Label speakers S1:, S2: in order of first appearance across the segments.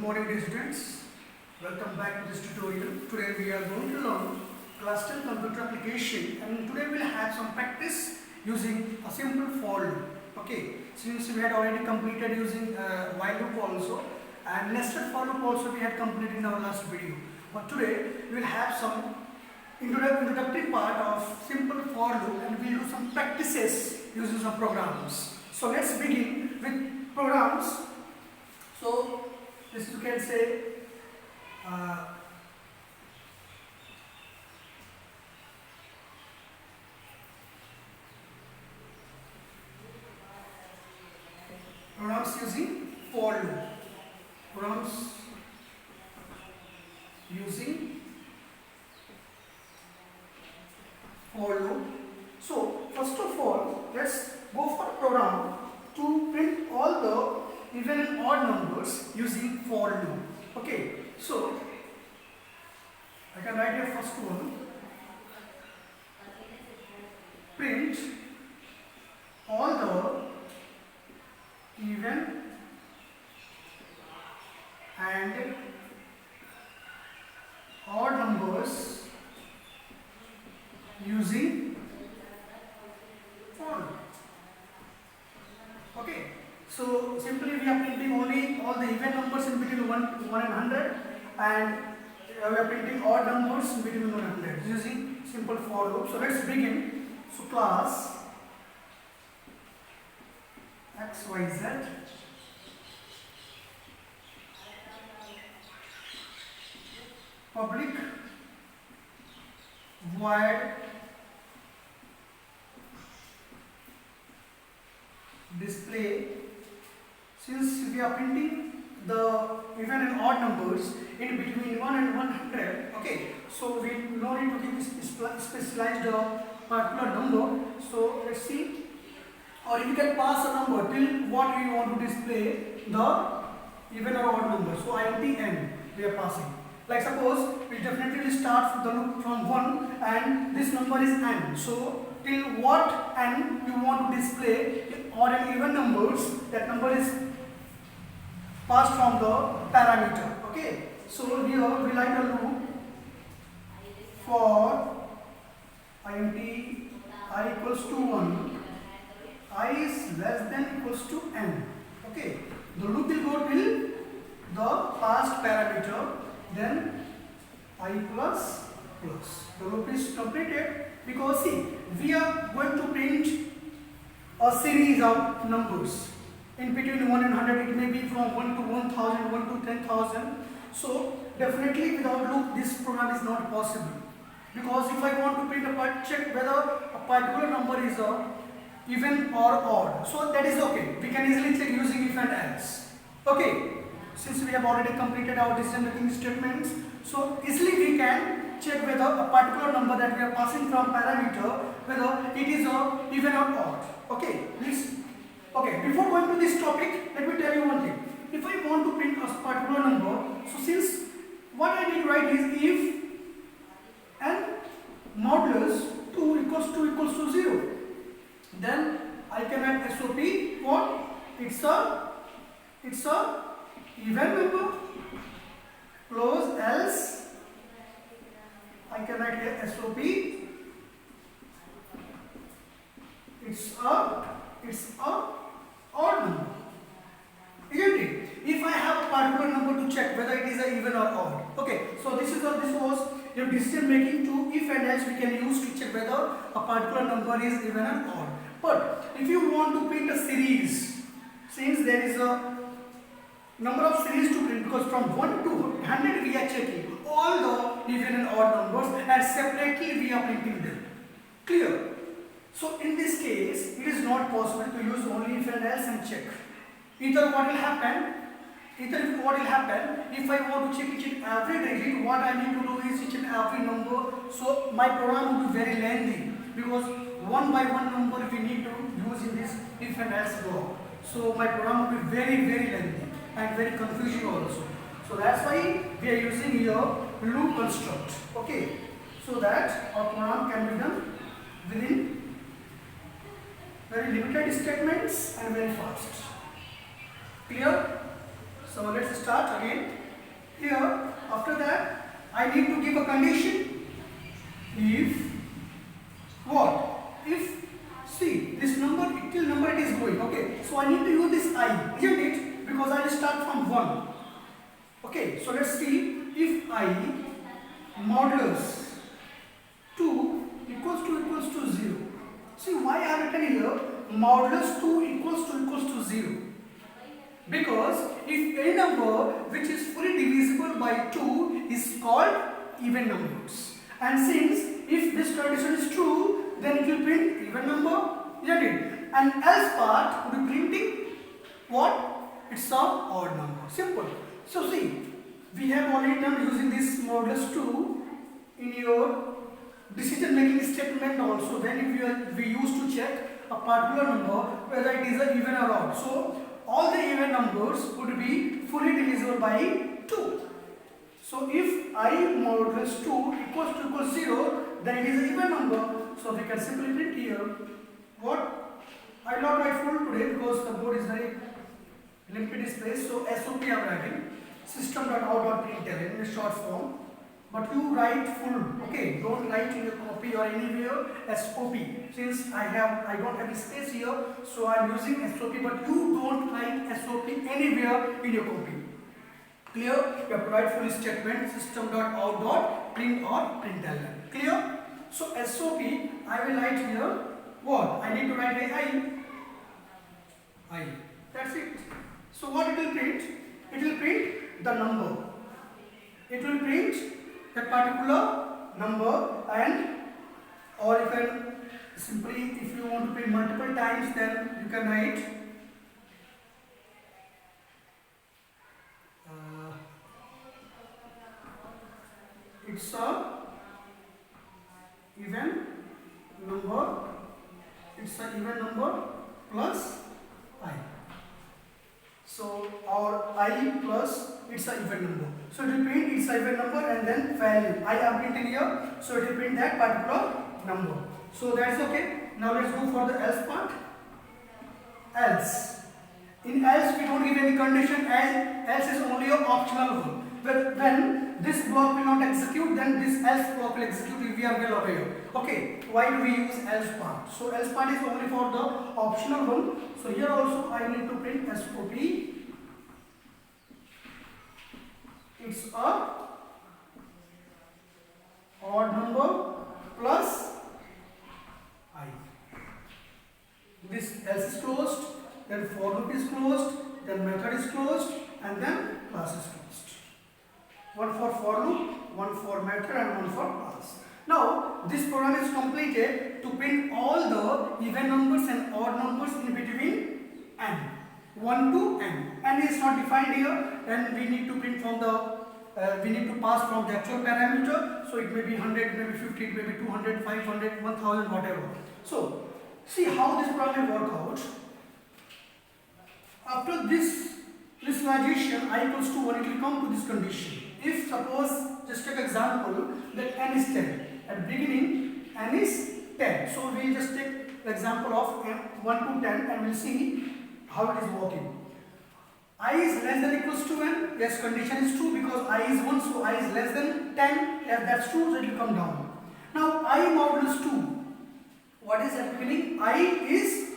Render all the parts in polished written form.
S1: morning dear students, welcome back to this tutorial. Today we are going to learn class 10 computer application, and today we will have some practice using a simple for loop. Okay, since we had already completed using while loop also, and nested for loop also we had completed in our last video. But today we will have some introductory part of simple for loop, and we will do some practices using some programs. So let's begin with programs. So this you can say programs using for loop. Programs using for loop. So first of all, let's go for a program to print all the even and odd numbers using for loop. Okay, so I can write here first one, print all the even and odd numbers using for loop. Okay, so simply we are printing only all the even numbers in between 1 and 100, and we are printing odd numbers in between 1 and 100 using simple for loop. So let's begin. So class XYZ public void display. Since we are printing the even and odd numbers in between 1 and 100, okay, so we no need to give specialized particular number. So let's see, or you can pass a number till what we want to display the even or odd number. So int n we are passing. Like suppose we definitely will start the loop from 1 and this number is n. So till what n you want to display odd and even numbers, that number is passed from the parameter. Okay, so here we write a loop for int I equals to 1, I is less than equals to n. Okay, the loop will go till the passed parameter, then I plus plus. The loop is completed because see, we are going to print a series of numbers in between 1 and 100. It may be from 1 to 1000, 1 to 10,000. So definitely without loop this program is not possible, because if I want to print check whether a particular number is a even or odd, so that is okay. We can easily check using if and else. Okay, since we have already completed our decision making statements, so easily we can check whether a particular number that we are passing from parameter, whether it is a even or odd. Okay, please. Okay, before going to this topic, let me tell you one thing. If I want to print a particular number, so since what I need to write is if n modulus 2 equals to 0, then I can write SOP for it's a even number, close else I can write here SOP it's a odd number, isn't it? If I have a particular number to check whether it is a even or odd. Okay, so this was your decision making to if and else we can use to check whether a particular number is even or odd. But if you want to print a series, since there is a number of series to print, because from 1 to 100 we are checking all the even and odd numbers and separately we are printing them. Clear? So in this case it is not possible to use only if and else and check. Either what will happen if I want to check each and every digit, what I need to do is each and every number, so my program will be very lengthy, because one by one number we need to use in this if and else block. So my program will be very lengthy and very confusing also. So that's why we are using here loop construct. Okay, so that our program can be done within very limited statements and very fast. Clear? So let's start again. I need to use this I, isn't it? Because I will start from 1. Okay, so let's see if I modulus 2 equals to 0. See why I have written here modulus 2 equals to 0. Because if any number which is fully divisible by 2 is called even numbers. And since if this condition is true, then it will print even number, isn't it? And else part would be printing what? It's an odd number. Simple. So see, we have already done using this modulus 2 in your decision making statement also. Then if we used to check a particular number whether it is an even or odd. So all the even numbers would be fully divisible by 2. So if I modulus 2 equals 0, then it is an even number. So we can simply print here what? I will not write full today because the board is very limited space. So SOP I am writing system.out.println in short form. But you write full, okay? Don't write in your copy or anywhere SOP. Since I don't have space here, so I am using SOP. But you don't write SOP anywhere in your copy. Clear? You have to write full statement system.out.print or println. Clear? So SOP I will write here what? I need to write a I. That's it. So what it will print? It will print the number. It will print a particular number, and or you can simply, if you want to print multiple times, then you can write it's a even number. It's a even number plus I. So or I plus it's a even number. So it will print it's a even number and then value. I am printing here, so it will print that particular number. So that's okay. Now let's go for the else part. Else. In else we don't give any condition, and else is only an optional one. But when this block will not execute, then this else block will execute if we are well aware. Okay, why do we use else part? So else part is only for the optional one. So here also I need to print SOP. It's a odd number plus I. This else is closed, then for loop is closed, then method is closed, and then class is closed. One for loop, one for method, and one for class. Now this program is completed to print all the even numbers and odd numbers in between n, 1 to n. N is not defined here, and we need to print from the we need to pass from the actual parameter. So it may be 100, it may be 50, it may be 200, 500, 1000, whatever. So see how this program will work out. After this initialization I equals to 1, it will come to this condition. If suppose, just take example that n is 10. At beginning n is 10. So we will just take the example of 1 to 10 and we'll see how it is working. I is less than equals to n. Yes, condition is true because I is 1, so I is less than 10. Yes, that's true, so it will come down. Now I modulus 2. What is at beginning? I is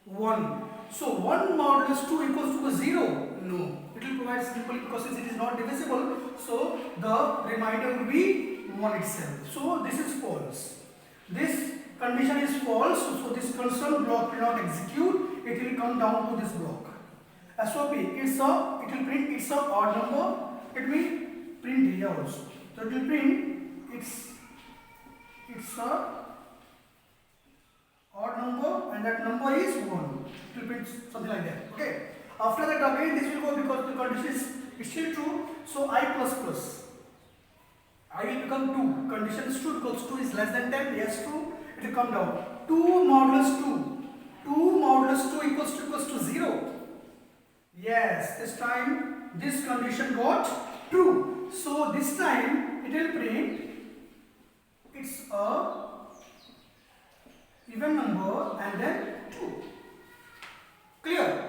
S1: 1. So 1 modulus 2 equals to 0. No. It will provide simple because it is not divisible. So the remainder will be 1 itself. So this is false. This condition is false. So this concerned block will not execute. It will come down to this block. SOP, it will print it's a odd number. It will print here also. So it will print it's a odd number, and that number is 1. It will print something like that. Okay. After that again this will go because the condition is still true. So I plus plus. I will become 2. Condition is true because 2 is less than 10. Yes, true. It will come down. 2 modulus 2. 2 modulus 2 equals to 0. Yes, this time this condition got true. So this time it will print it's a even number and then 2. Clear?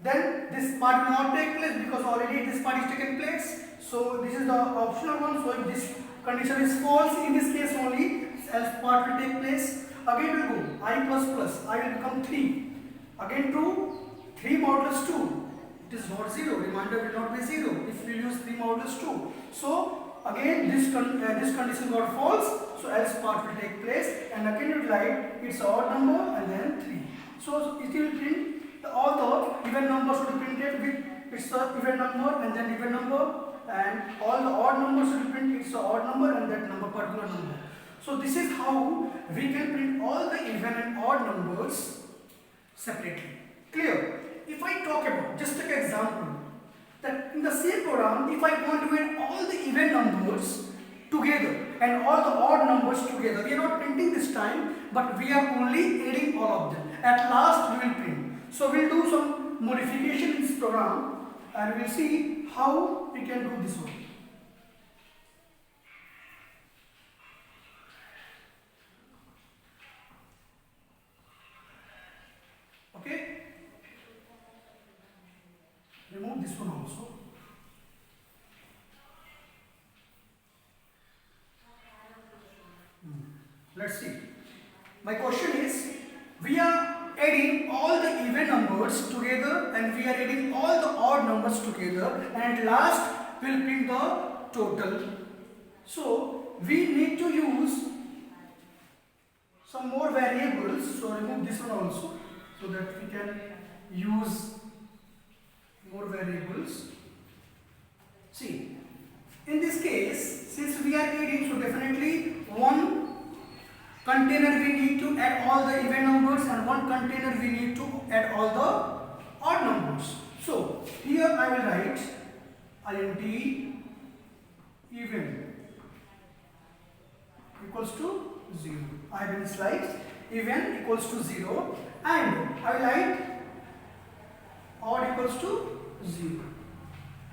S1: Then this part will not take place because already this part is taken place. So this is the optional one. So if this condition is false, in this case only else part will take place. Again will go I plus plus. I will become 3. Again true. 3 modulus 2, it is not 0. Remainder will not be 0 if we use 3 modulus 2. So again this condition got false. So else part will take place, and again you write its odd number and then 3. So it will print all the even numbers will be printed with its even number and then even number, and all the odd numbers will print its odd number and that number, particular number. So this is how we can print all the even and odd numbers separately. Clear? If I talk about, just take an example, that in the same program, if I want to add all the even numbers together and all the odd numbers together, we are not printing this time, but we are only adding all of them. At last we will print. So we will do some modification in this program and we will see how we can do this one. Okay? Remove this one also. Let's see. My question is, we are adding all the even numbers together and we are adding all the odd numbers together, and at last we will print the total. So we need to use some more variables. So remove this one also so that we can use more variables. See, in this case, since we are adding, so definitely one container we need to add all the even numbers and one container we need to add all the odd numbers. So here I will write int even equals to 0. I have initialized even equals to 0 and I will write odd equals to 0.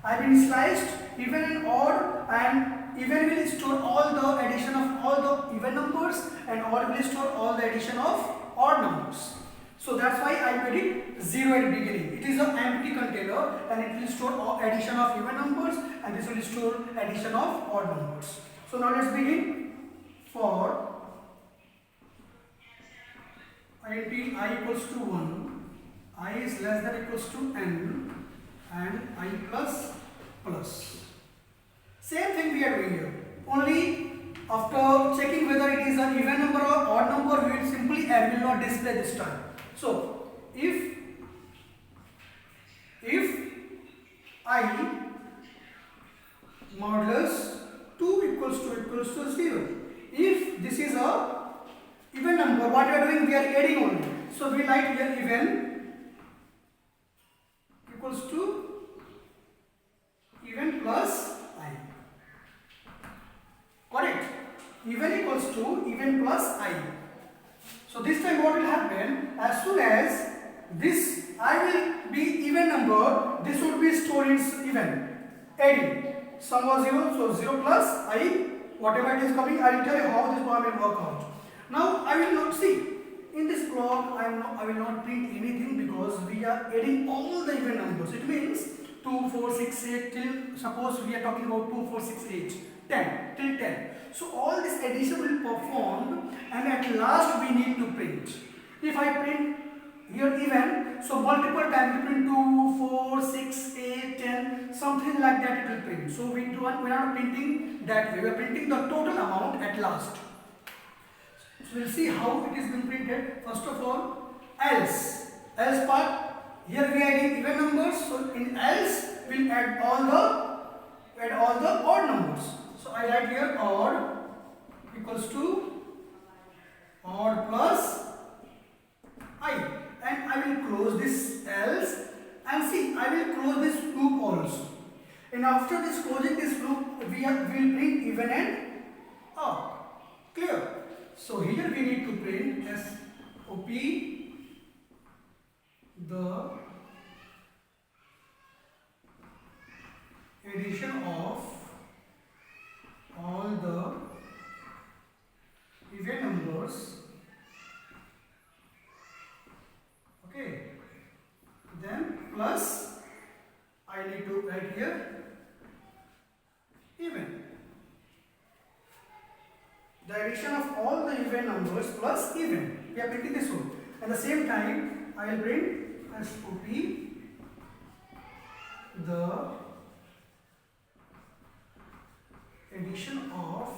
S1: I have initialized even and odd, and even will store all the addition of all the even numbers and odd will store all the addition of odd numbers. So that's why I made it 0 at the beginning. It is an empty container and it will store addition of even numbers and this will store addition of odd numbers. So now let's begin. For int I equals to 1, I is less than equals to n, and I plus plus. Same thing we are doing here. Only after checking whether it is an even number or odd number, we will simply add, will not display this time. So if I modulus 2 equals to 0, if this is a even number, what we are doing, we are adding only. So we write here even equals to even plus I. Correct? Even equals to even plus I. So this time what will happen, as soon as this I will be even number, this would be stored in even. Adding. Sum was 0, so 0 plus I, whatever it is coming, I will tell you how this program will work out. Now I will not see. In this block, I will not print anything because we are adding all the even numbers. It means 2, 4, 6, 8 till, suppose we are talking about 2, 4, 6, 8, 10, till 10. So all this addition will perform and at last we need to print. If I print here even, so multiple times we print 2, 4, 6, 8, 10, something like that it will print. So we are not printing that way, we are printing the total amount at last. So we'll see how it is being printed. First of all, else part, here we are adding even numbers, so in else we'll add all the odd numbers. So I write here odd equals to odd plus I, and I will close this else, and see I will close this loop also. And after this closing this loop, we will print even and odd. Clear? So here we need to print SOP the addition of all the even numbers, okay, then plus I need to write here even. The addition of all the even numbers plus even. We are printing this one. At the same time, I will print has to be the addition of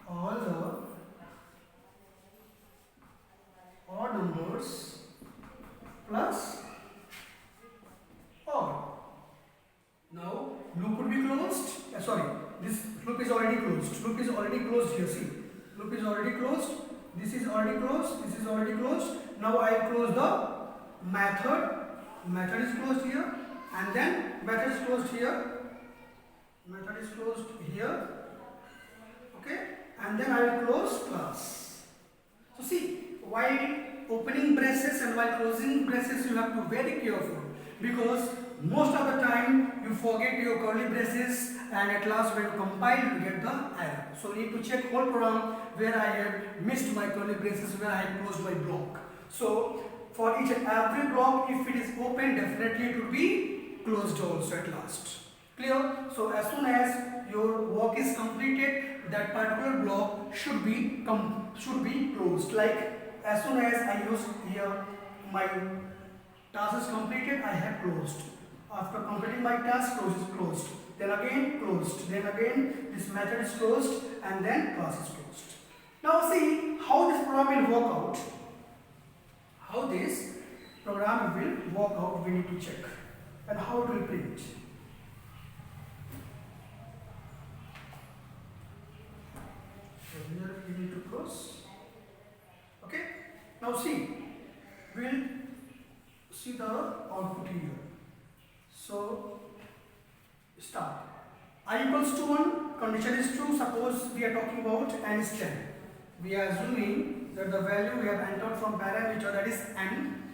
S1: all the odd numbers plus odd. Now loop would be closed. Sorry, this loop is already closed. Loop is already closed here. See, loop is already closed. This is already closed. This is already closed. Now I close the method. Method is closed here, and then method is closed here. Method is closed here. Okay, and then I will close class. So see, while opening braces and while closing braces, you have to be very careful, because most of the time you forget your curly braces, and at last when you compile you get the error. So you need to check whole program where I have missed my curly braces, where I have closed my block. So for each and every block, if it is open, definitely it will be closed also at last. Clear? So as soon as your work is completed, that particular block should be closed. Like as soon as I use here, my task is completed, I have closed. After completing my task, close is closed. Then again closed. Then again this method is closed, and then class is closed. Now see how this program will work out. How this program will work out, we need to check, and how it will print. So here we need to close. Okay. Now see, we'll see the output here. So start. I equals to 1, condition is true. Suppose we are talking about n is 10. We are assuming that the value we have entered from parameter, that is n.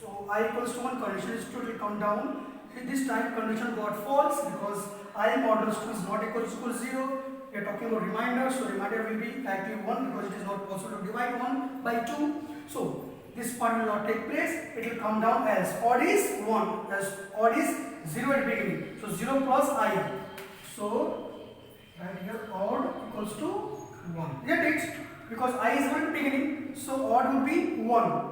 S1: So I equals to 1, condition is true, it will come down. This time condition got false because I modulus 2 is not equal to 0. We are talking about remainder, so remainder will be actually 1 because it is not possible to divide 1 by 2. So this part will not take place, it will come down as odd is 1, as odd is 0 at the beginning. So 0 plus I. So right here odd equals to 1. Get it? Because I is 1 at the beginning, so odd will be 1.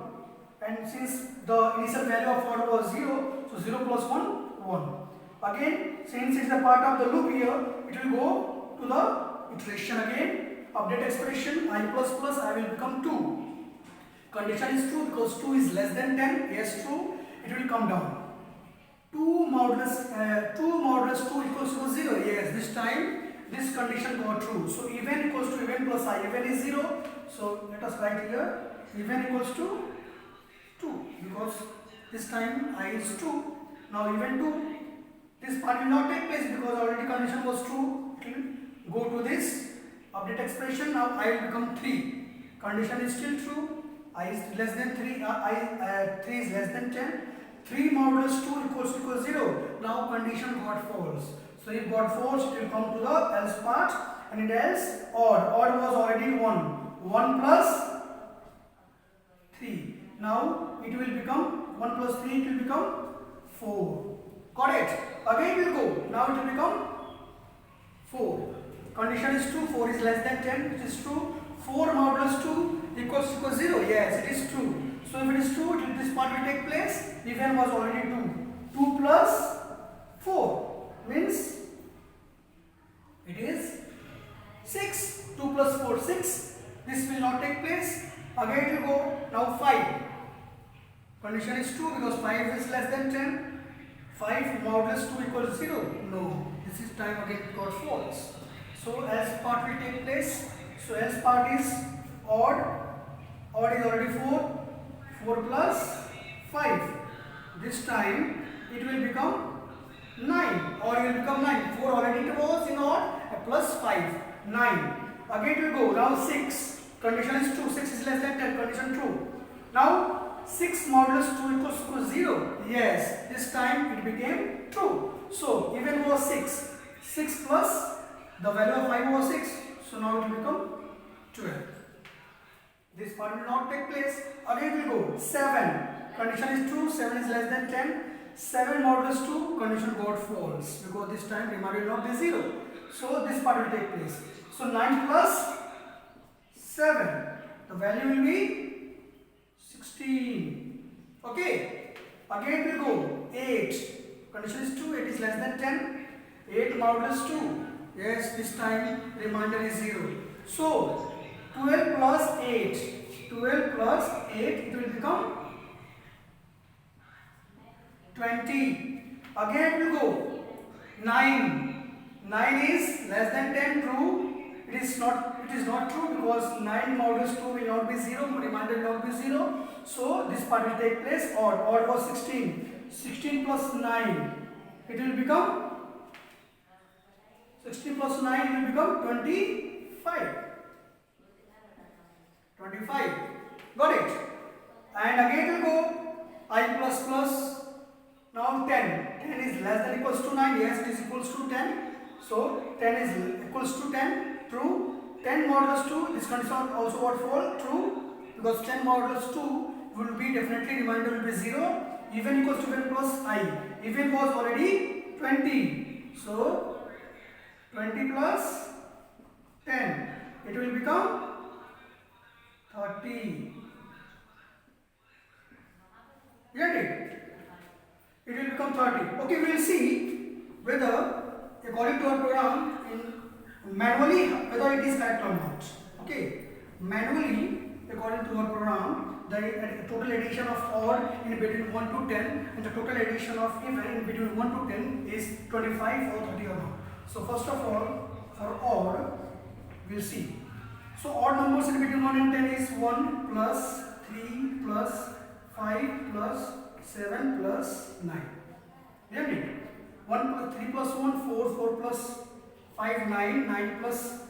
S1: And since the initial value of odd was 0, so 0 plus 1, 1. Again, since it is a part of the loop here, it will go to the iteration again. Update expression I plus plus I will become 2. Condition is true because 2 is less than 10. Yes, true. It will come down. 2 modulus 2 equals to 0. Yes, this time this condition got true. So even equals to even plus I. Even is 0. So let us write here even equals to 2 because this time I is 2. Now even 2. This part will not take place because already condition was true. It will go to this update expression. Now I will become 3. Condition is still true. I is less than 3. 3 is less than 10. 3 modulus 2 equals to 0. Now condition got false. So if got false, it will come to the else part, and it else odd. Odd was already 1. 1 plus 3. Now it will become 1 plus 3. It will become 4. Got it? Again it will go. Now it will become 4. Condition is true. 4 is less than 10. It is true. 4 modulus 2 equals to 0. Yes, it is true. So if it is true, this part will take place. Even was already 2. 2 plus 4 means it is 6. 2 plus 4, 6. This will not take place. Again it will go. Now 5. Condition is true because 5 is less than 10. 5 modulus 2 equals 0. No. This is time again got false. So else part will take place. So else part is odd. Odd is already 4. 4 plus 5. This time it will become 9. Or it will become 9. 4 already it was in odd. Plus 5. 9. Again it will go. Now 6. Condition is true. 6 is less than 10. Condition true. Now 6 modulus 2 equals to 0. Yes. This time it became true. So even was 6. 6 plus the value of 5 was 6. So now it will become 12. This part will not take place. Again it will go. 7. Condition is true. 7 is less than 10. 7 modulus 2. Condition got false. Because this time remainder will not be 0. So this part will take place. So 9 plus 7. The value will be 16. Okay, again it will go 8. Condition is 2, 8 is less than 10. 8 modulus 2. Yes, this time remainder is 0. So 12 plus 8. 12 plus 8, it will become 20. Again it will go 9. 9 is less than 10, true. It is not true because 9 modulus 2 will not be 0, remainder will not be 0. So this part will take place odd. Odd was 16. 16 plus 9, it will become 16 plus 9 will become 25. 25. Got it? And again it will go I plus plus. Now 10. 10 is less than equals to 9. Yes, it is equals to 10. So 10 is equals to 10. True. 10 modulus 2. This condition also what fall? True. Because 10 modulus 2 will be definitely remainder will be 0. Even equals to 10 plus I. Even was already 20. So 20 plus 10. It will become 30. Get it? It will become 30. Okay, we will see whether according to our program in manually whether it is correct or not. Okay, manually according to our program the total addition of odd in between 1 to 10 and the total addition of even in between 1 to 10 is 25 or 30 or not. So first of all for odd we will see. So odd numbers in between 1 and 10 is 1 plus 3 plus 5 plus 7 plus 9. Isn't it? 1 plus 3 plus 1, 4, 4 plus 5, 9, 9 plus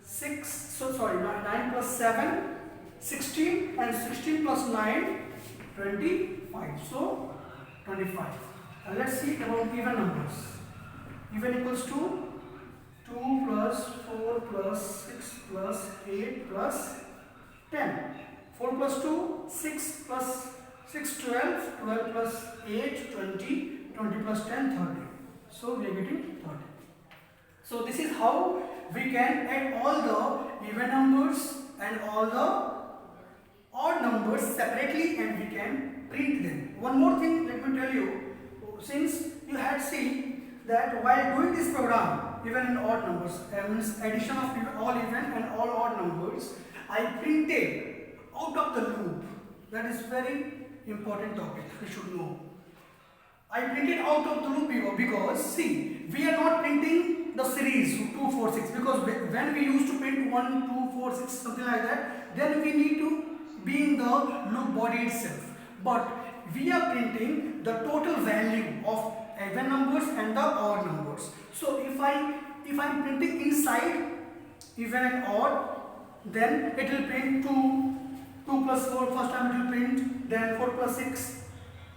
S1: 6, so sorry, 9 plus 7, 16 and 16 plus 9, 25. So 25. And let's see about even numbers. Even equals to 2 plus 4 plus 6 plus 8 plus 10. 4 plus 2, 6 plus 6, 12, 12 plus 8, 20, 20 plus 10, 30. So we are getting 30. So this is how we can add all the even numbers and all the odd numbers separately and we can print them. One more thing, let me tell you, since you had seen that while doing this program, even in odd numbers, means addition of all even and all odd numbers, I printed out of the loop. That is very important topic, you should know. I printed out of the loop because see, we are not printing the series 2, 4, 6 because when we used to print 1, 2, 4, 6 something like that, then we need to be in the loop body itself. But we are printing the total value of even numbers and the odd numbers. So if I'm printing inside even and odd, then it will print 2 plus 4, first time it will print, then 4 plus 6,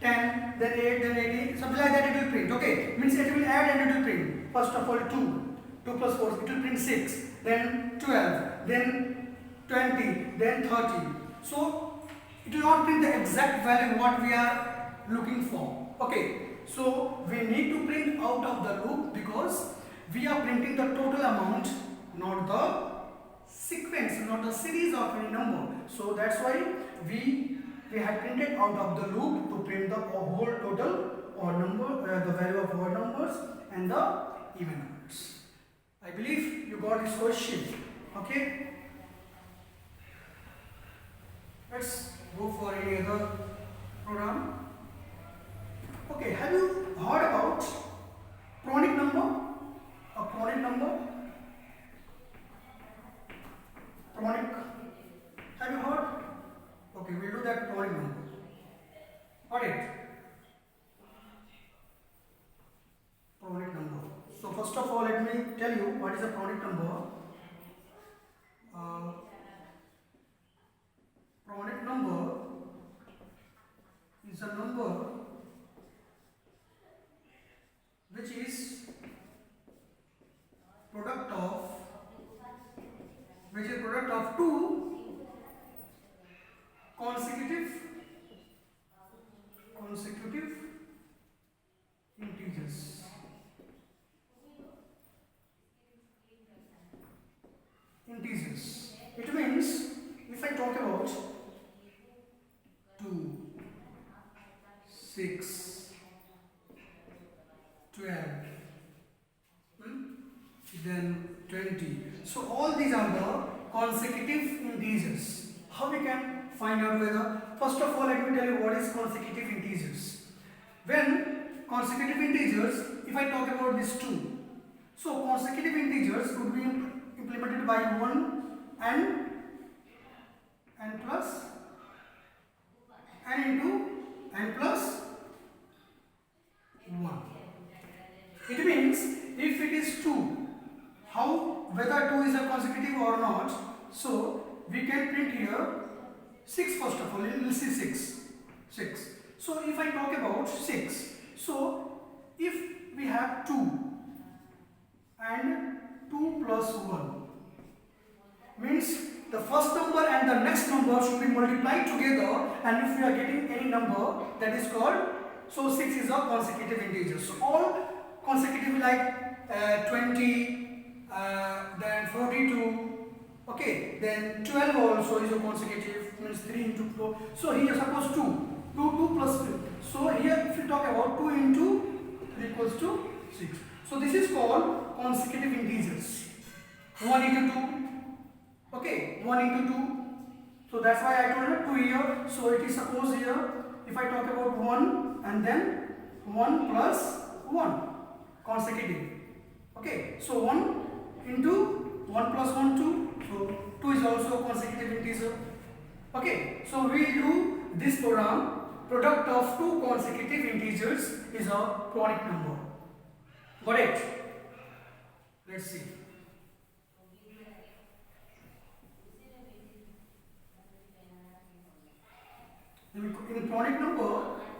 S1: 10, then 8, then 18, something like that it will print. Okay, means it will add and it will print. First of all 2 plus 4, it will print 6, then 12, then 20, then 30. So it will not print the exact value what we are looking for. Okay, so we need to print out of the loop because we are printing the total amount, not the sequence, not the series of any number. So that's why we have printed out of the loop to print the whole total odd number, the value of odd numbers and the even numbers. I believe you got this question. Okay. Let's go for any other program. Okay, have you heard about Pronic number? A Pronic number? Pronic. Have you heard? Okay, we'll do that Pronic number. Got it? Pronic number. So first of all, let me tell you what is a Pronic number. Pronic number is a number which is product of two consecutive integers. It means if I talk about 2, 6, 12, then 20. So all these are the consecutive integers. How we can find out whether? First of all, let me tell you what is consecutive integers. When consecutive integers, if I talk about this 2, so consecutive integers would be implemented by 1 and plus n into n plus 1. It means if it is 2, whether 2 is a consecutive or not, so we can print here 6 first of all. You will see 6. So if I talk about 6, so if we have 2 and 2 plus 1, means the first number and the next number should be multiplied together, and if we are getting any number, that is called, so 6 is a consecutive integer. So all consecutive like 20, then 42, okay, then 12 also is a consecutive, means 3 into 4. So here suppose 2 plus 3. So here if you talk about 2 into 3 equals to 6. So this is called consecutive integers. 1 into 2, okay, 1 into 2. So that's why I told you 2 here. So it is suppose here, if I talk about 1 and then 1 plus 1, consecutive. Okay, so 1 into 1 plus 1, 2. So 2 is also a consecutive integer. Okay, so we do this program. Product of two consecutive integers is a Cronich number. Got it? Let's see. In Cronich number,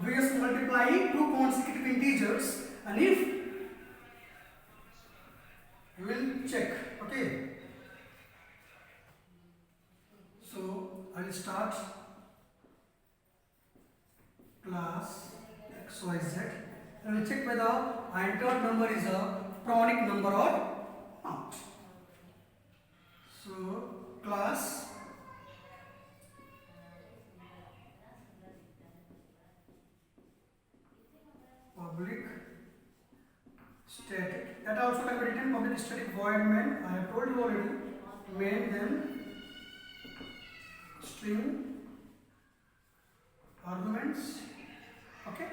S1: we just multiply two consecutive integers, and if we will check, okay. So I will start class XYZ, and we will check whether I entered number is a Cronich number or not. So class public static, that also can be written public static void main. I have told you already, main, then string arguments, okay.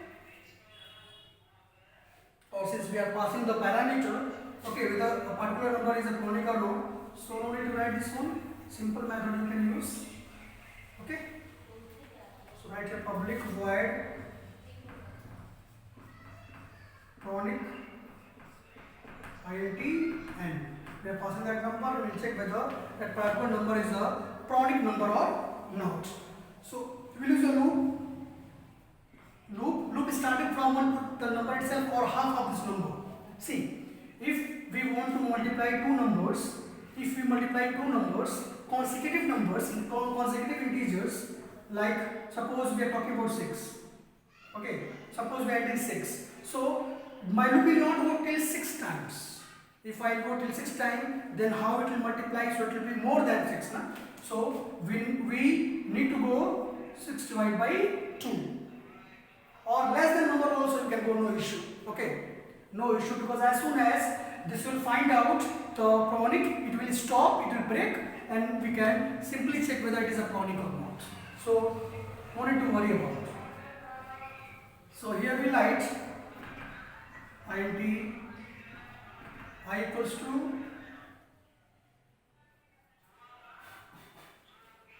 S1: Or since we are passing the parameter, okay, whether a particular number is a Cronich or no, so no need to write this one. Simple method you can use, okay. So write a public void Cronich int n. We are passing that number. We will check whether that particular number is a Cronich number or not. So we will use a loop. Loop is starting from the number itself or half of this number. See, if we want to multiply two numbers, consecutive numbers in consecutive integers, like suppose we are talking about 6. Okay, suppose we are adding 6. So my loop will not go till 6 times. If I go till 6 times, then how it will multiply? So it will be more than 6. Na? So we need to go 6 divided by 2. Or less than number also you can go, no issue. Okay, no issue, because as soon as this will find out the Cronich, it will stop, it will break, and we can simply check whether it is a Cronich or not. So no need to worry about it. So here we write int I equals to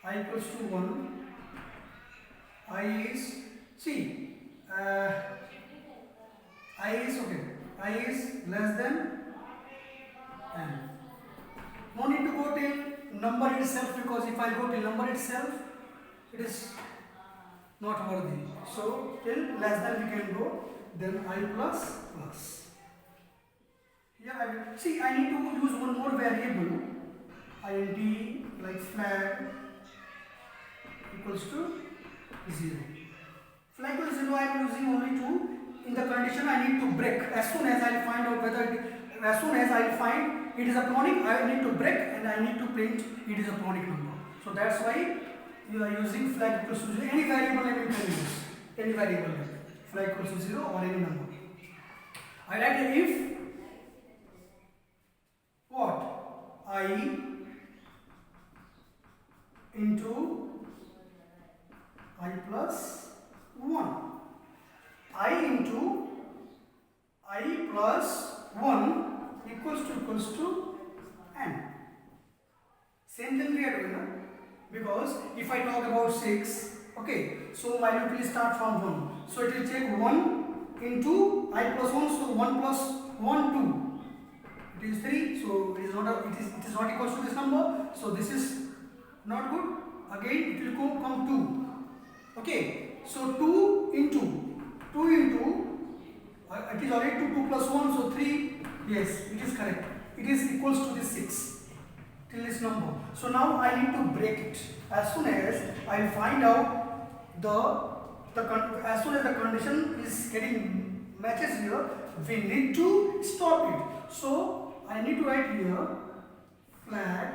S1: I equals to 1. I is, see, I is, okay, I is less than n. No need to go till number itself, because if I go till number itself, it is not worthy. So till less than we can go, then I plus plus. Here I will, see, I need to use one more variable, int like flag equals to 0. Flag equals 0 I am using only to, in the condition I need to break. As soon as I find out whether as soon as I find it is a Cronich, I need to break and I need to print it is a Cronich number. So that's why you are using flag equals to 0. Any variable name you can use. Any variable name. flag equals to 0 or any number. I write if what? I into I plus 1. I into I plus 1 equals to n. Same thing we are doing now. Because if I talk about 6, okay, so my loop will start from 1. So it will take 1 into I plus 1, so 1 plus 1, 2. It is 3, so it is not equal to this number, so this is not good. Again it will come 2. Okay, so 2 into it is already 2 plus 1, so 3. Yes, it is correct. It is equals to this 6 till this number. So now I need to break it. As soon as I find out as soon as the condition is getting matches here, we need to stop it. So I need to write here flag.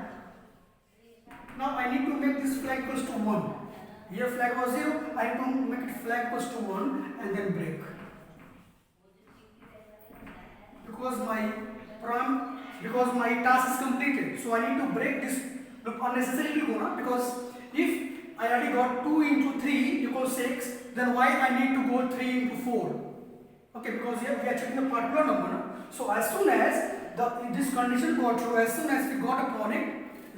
S1: Now I need to make this flag equals to 1. Here flag was 0. I need to make it flag equals to 1 and then break. Because my task is completed, so I need to break this loop unnecessarily, because if I already got 2 into 3 equals 6, then why I need to go 3 into 4? Okay, because here we are checking a particular number. No? So as soon as this condition got true, as soon as we got upon it,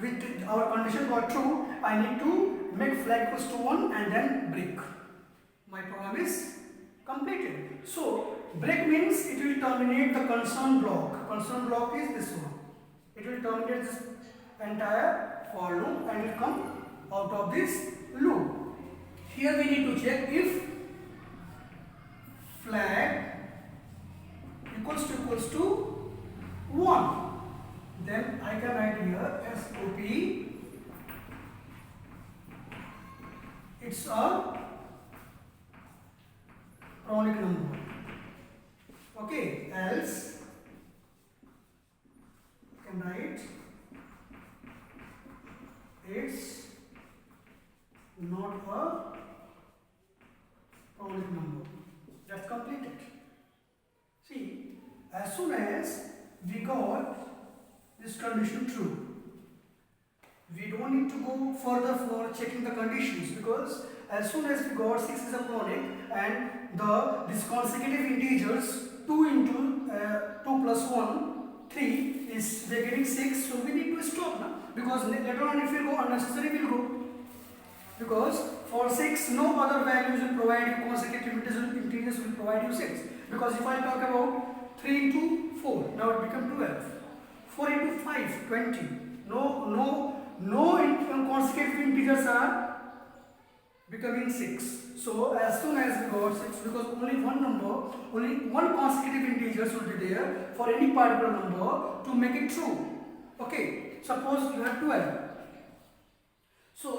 S1: with our condition got true, I need to make flag equals to 1 and then break. My program is completed. So break means it will terminate the concerned block. Concerned block is this one. It will terminate this entire for loop and will come out of this loop. Here we need to check if flag equals to 1. Then I can write here SOP. It's a chronic number. Okay, else you can write it's not a chronic number. That's completed. See, as soon as we got this condition true, we don't need to go further for checking the conditions, because as soon as we got 6 is a chronic and this consecutive integers 2 into 2 plus 1, 3 is we are getting 6, so we need to stop now, because later on if we go unnecessary we will go, because for 6 no other values will provide you, consecutive integers will provide you 6, because if I talk about 3 into 4, now it becomes 12, 4 into 5, 20, no consecutive integers are becoming 6. So as soon as we got 6, because only one consecutive integers will be there for any particular number to make it true. Okay, suppose you have 12. So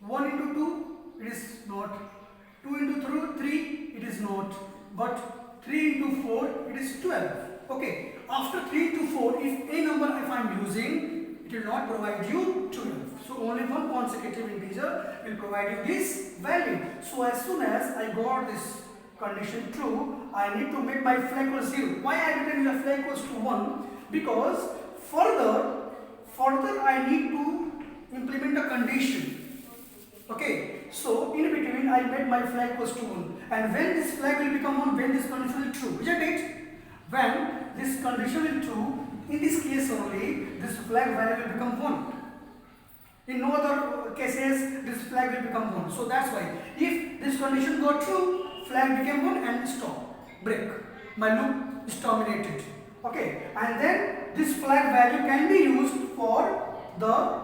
S1: 1 into 2 it is not, 2 into 3 it is not, but 3 into 4 it is 12. Okay, after 3 to 4, if a number if I am using, it will not provide you 12. So only one consecutive integer will provide you this value. So as soon as I got this condition true, I need to make my flag equals 0. Why I written the flag equals to 1? Because further I need to implement a condition. Okay, so in between I made my flag equals to 1. And when this flag will become 1, when this condition will true, isn't it? When this condition will true, in this case only, this flag value will become 1. In no other cases, this flag will become 1. So that's why, if this condition got true, flag became 1 and stop, break. My loop is terminated. Okay, and then this flag value can be used for the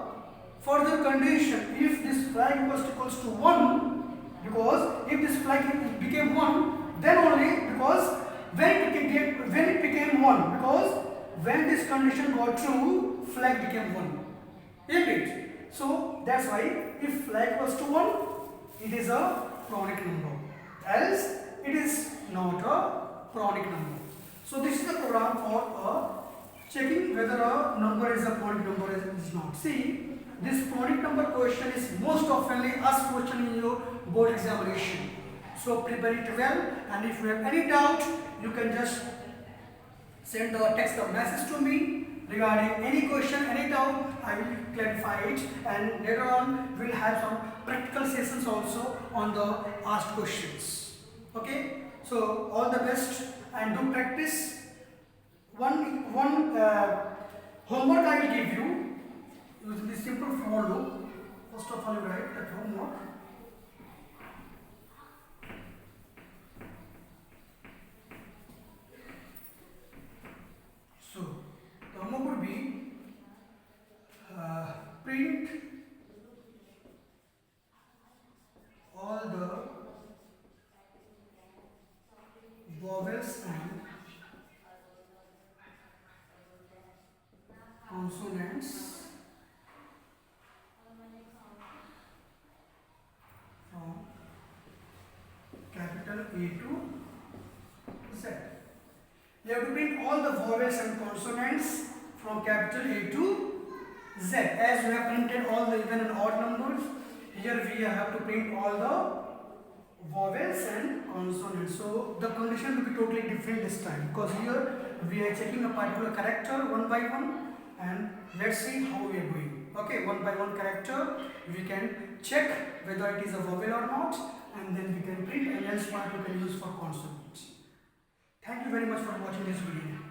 S1: further condition. If this flag equals to 1, because if this flag became 1, then only, because when it became 1, because when this condition got true, flag became 1. Isn't it? So that's why if flag equals to 1, it is a chronic number. Else it is not a chronic number. So this is the program for checking whether a number is a chronic number or is not. See, this chronic number question is most oftenly asked question in your board examination. So prepare it well, and if you have any doubt, you can just send or text a message to me regarding any question, any doubt. I will clarify it, and later on we'll have some practical sessions also on the asked questions. Okay, so all the best and do practice. One homework I will give you using the simple for loop. First of all, you write that homework. So the homework would be print all the vowels and consonants from capital A to Z. You have to print all the vowels and consonants from capital A to Z. As we have printed all the even and odd numbers, here we have to print all the vowels and consonants. So the condition will be totally different this time, because here we are checking a particular character one by one, and let's see how we are doing. Okay, one by one character we can check whether it is a vowel or not, and then we can print, and else part we can use for consonants. Thank you very much for watching this video.